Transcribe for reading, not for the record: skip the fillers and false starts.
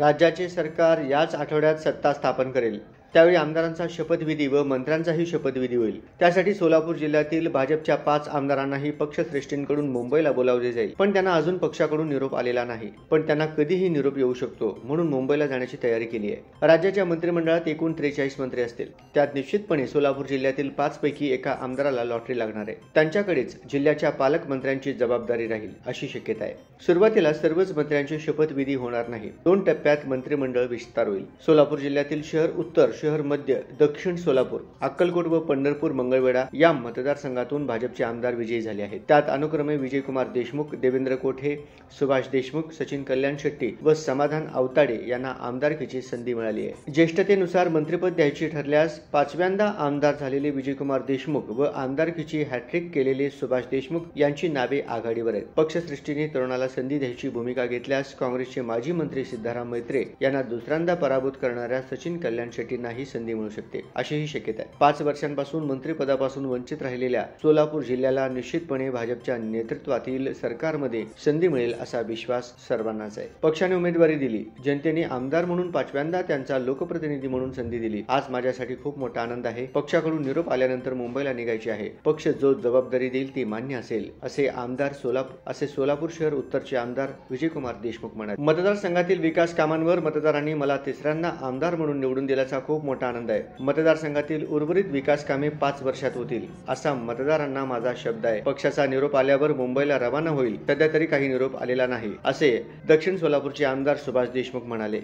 राज्याचे सरकार याच आठवड्यात सत्ता स्थापन करेल। त्यावेळी आमदारांचा शपथविधी व मंत्र्यांचाही शपथविधी होईल। त्यासाठी सोलापूर जिल्ह्यातील भाजपच्या 5 आमदारांनाही पक्षश्रेष्ठींकडून मुंबईला बोलावले जाईल। पण त्यांना अजून पक्षाकडून निरोप आलेला नाही। पण त्यांना कधीही निरोप येऊ शकतो, म्हणून मुंबईला जाण्याची तयारी केली आहे। राज्याच्या मंत्रिमंडळात एकूण 43 मंत्री असतील। त्यात निश्चितपणे सोलापूर जिल्ह्यातील 5 पैकी एका आमदाराला लॉटरी लागणार आहे। त्यांच्याकडेच जिल्ह्याच्या पालकमंत्र्यांची जबाबदारी राहील अशी शक्यता आहे। सुरुवातीला सर्वच मंत्र्यांचे शपथविधी होणार नाही। 2 टप्प्यात मंत्रिमंडळ विस्तार होईल। सोलापूर जिल्ह्यातील शहर उत्तर, शहर मध्य, दक्षिण सोलापूर, अक्कलकोट व पंढरपूर मंगळवेढा या मतदारसंघातून भाजपचे आमदार विजयी झाले आहेत। त्यात अनुक्रमे विजयकुमार देशमुख, देवेंद्र कोठे, सुभाष देशमुख, सचिन कल्याण शेट्टी व समाधान आवताडे यांना आमदारकीची संधी मिळाली आहे। ज्येष्ठतेनुसार मंत्रिपद द्यायची ठरल्यास 5व्यांदा आमदार झालेले विजयकुमार देशमुख व आमदारकीची हॅट्रिक केलेले सुभाष देशमुख यांची नावे आघाडीवर आहेत। पक्षश्रेष्ठीने तरुणाला संधी द्यायची भूमिका घेतल्यास काँग्रेसचे माजी मंत्री सिद्धाराम मैत्रे यांना दुसऱ्यांदा पराभूत करणाऱ्या सचिन कल्याण शेट्टींना ही संधी मिळू शकते अशीही शक्यता आहे। 5 वर्षांपासून मंत्रिपदापासून वंचित राहिलेल्या सोलापूर जिल्ह्याला निश्चितपणे भाजपच्या नेतृत्वातील सरकारमध्ये संधी मिळेल असा विश्वास सर्वांनाच आहे। पक्षाने उमेदवारी दिली, जनतेने आमदार म्हणून 5व्यांदा त्यांचा लोकप्रतिनिधी म्हणून संधी दिली। आज माझ्यासाठी खूप मोठा आनंद आहे। पक्षाकडून निरोप आल्यानंतर मुंबईला निघायचे आहे। पक्ष जो जबाबदारी देईल ती मान्य असेल असे सोलापूर शहर उत्तरचे आमदार विजयकुमार देशमुख म्हणाले। मतदारसंघातील विकास कामांवर मतदारांनी मला तिसऱ्यांदा आमदार म्हणून निवडून दिल्याचा खूप मोठा आनंद आहे। मतदारसंघातील उर्वरित विकास कामे 5 वर्षात होतील असा मतदारांना माझा शब्द आहे। पक्षाचा निरोप आल्यावर मुंबईला रवाना होईल। सध्या तरी काही निरोप आलेला नाही असे दक्षिण सोलापूरचे आमदार सुभाष देशमुख म्हणाले।